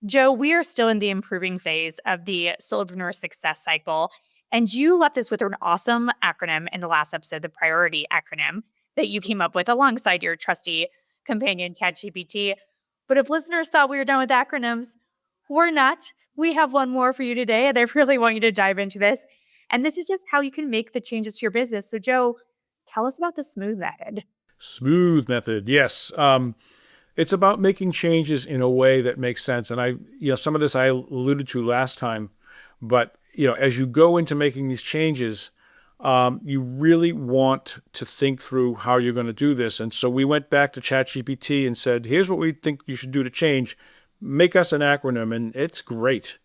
Joe, we are still in the improving phase of the solopreneur success cycle. And you left us with an awesome acronym in the last episode, the priority acronym that you came up with alongside your trusty companion, ChatGPT. But if listeners thought we were done with acronyms, we're not. We have one more for you today, and I really want you to dive into this. And this is just how you can make the changes to your business. So, Joe, tell us about the SMOOTH method. Smooth method, yes. It's about making changes in a way that makes sense. And some of this I alluded to last time, but as you go into making these changes, you really want to think through how you're going to do this. And so we went back to ChatGPT and said, here's what we think you should do to change. Make us an acronym, and it's great.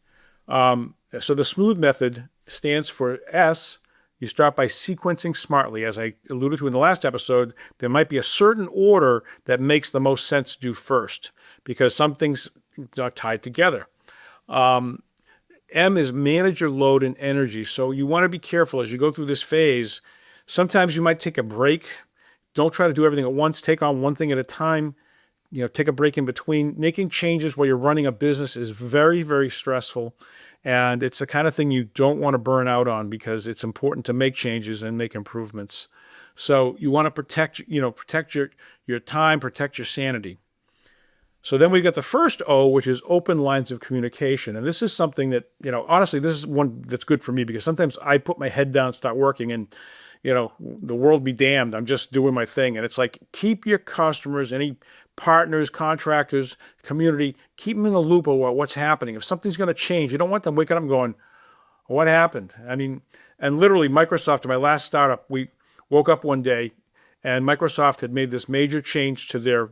So the SMOOTH method stands for S. You start by sequencing smartly. As I alluded to in the last episode, there might be a certain order that makes the most sense to do first because some things are tied together. M is manage your load and energy. So you want to be careful as you go through this phase. Sometimes you might take a break. Don't try to do everything at once. Take on one thing at a time. Take a break in between. Making changes while you're running a business is very, very stressful. And it's the kind of thing you don't want to burn out on because it's important to make changes and make improvements. So you want to protect your time, protect your sanity. So then we've got the first O, which is open lines of communication. And this is something that, honestly, this is one that's good for me because sometimes I put my head down, start working, and the world be damned. I'm just doing my thing. And it's like, keep your customers, any partners, contractors, community, keep them in the loop of what's happening. If something's going to change, you don't want them waking up and going, what happened? And literally Microsoft, in my last startup, we woke up one day and Microsoft had made this major change to their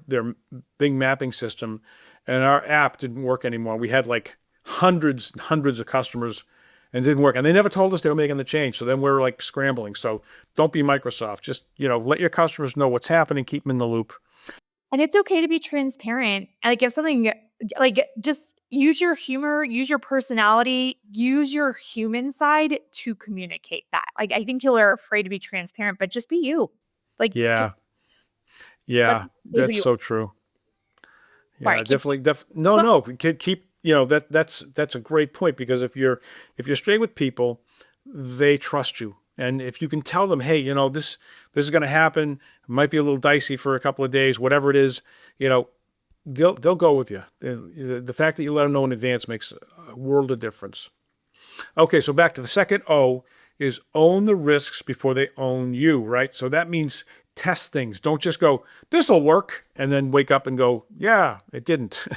Bing mapping system, and our app didn't work anymore. We had like hundreds and hundreds of customers, and it didn't work. And they never told us they were making the change. So then we were like scrambling. So don't be Microsoft. Just, let your customers know what's happening. Keep them in the loop. And it's okay to be transparent. Like if something, just use your humor, use your personality, use your human side to communicate that. Like I think people are afraid to be transparent, but just be you. Yeah, that's so true. Sorry, yeah, definitely. No. Keep. That's a great point because if you're straight with people, they trust you, and if you can tell them, hey, this is going to happen. It might be a little dicey for a couple of days, whatever it is, they'll go with you. The fact that you let them know in advance makes a world of difference. Okay, so back to the second O is own the risks before they own you, right? So that means test things. Don't just go, this will work, and then wake up and go, yeah, it didn't.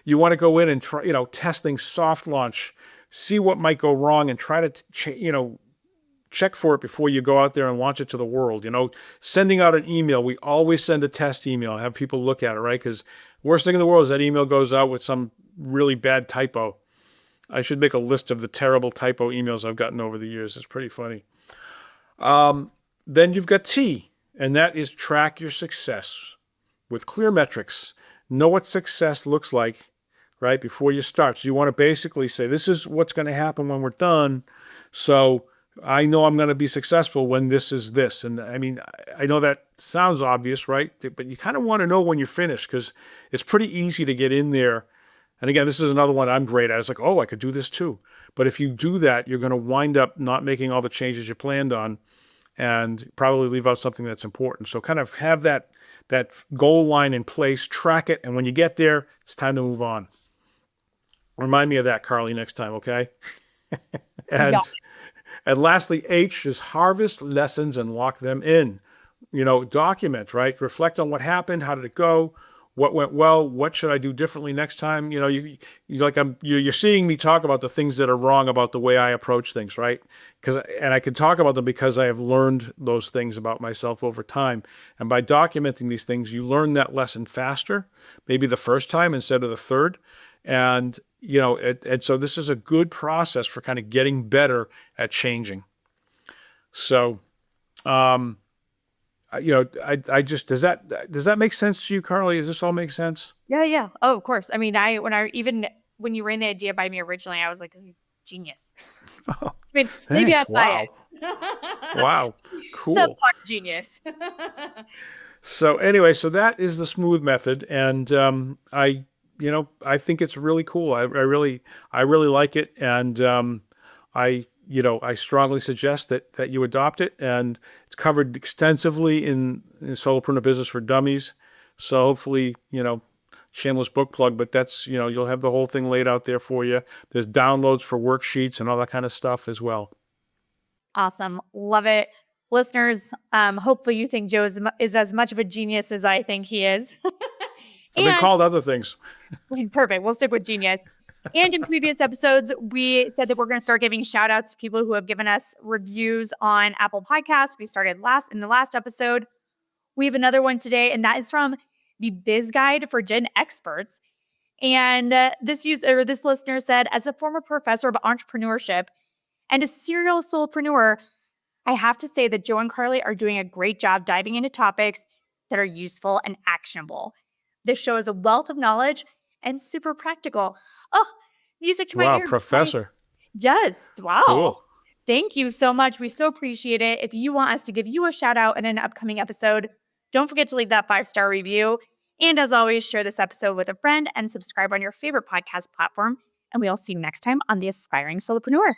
You want to go in and try, test things, soft launch, see what might go wrong, and try to, check for it before you go out there and launch it to the world. Sending out an email, we always send a test email, have people look at it, right? Because worst thing in the world is that email goes out with some really bad typo. I should make a list of the terrible typo emails I've gotten over the years. It's pretty funny. Then you've got T, and that is track your success with clear metrics. Know what success looks like, right, before you start. So you want to basically say, this is what's going to happen when we're done. So I know I'm going to be successful when this is this. And I know that sounds obvious, right? But you kind of want to know when you're finished because it's pretty easy to get in there. And again, this is another one I'm great at. It's like, oh, I could do this too. But if you do that, you're going to wind up not making all the changes you planned on and probably leave out something that's important. So kind of have that goal line in place, track it, and when you get there, it's time to move on. Remind me of that, Carly, next time, okay? And lastly, H is harvest lessons and lock them in. Document, right? Reflect on what happened, how did it go, what went well, what should I do differently next time? You're seeing me talk about the things that are wrong about the way I approach things, right? And I can talk about them because I have learned those things about myself over time. And by documenting these things, you learn that lesson faster, maybe the first time instead of the third. And so this is a good process for kind of getting better at changing. So, I just, does that make sense to you, Carly? Does this all make sense? Yeah. Oh, of course. When you ran the idea by me originally, I was like, this is genius. Maybe I'm biased. Wow. Cool. Subpart genius. So anyway, so that is the SMOOTH method. And I I think it's really cool. I really like it. And I strongly suggest that you adopt it. And it's covered extensively in Solopreneur Business for Dummies. So hopefully, shameless book plug, but that's, you'll have the whole thing laid out there for you. There's downloads for worksheets and all that kind of stuff as well. Awesome. Love it. Listeners, hopefully you think Joe is as much of a genius as I think he is. I've been And called other things. perfect. We'll stick with genius. And in previous episodes, we said that we're going to start giving shout outs to people who have given us reviews on Apple Podcasts. We started in the last episode. We have another one today, and that is from the Biz Guide for Gen Experts. And this listener said, as a former professor of entrepreneurship and a serial solopreneur, I have to say that Joe and Carly are doing a great job diving into topics that are useful and actionable. This show is a wealth of knowledge and super practical. Oh, music to my Wow, ears. professor. Yes. Wow. Cool. Thank you so much. We so appreciate it. If you want us to give you a shout out in an upcoming episode, don't forget to leave that 5-star review. And as always, share this episode with a friend and subscribe on your favorite podcast platform. And we'll see you next time on The Aspiring Solopreneur.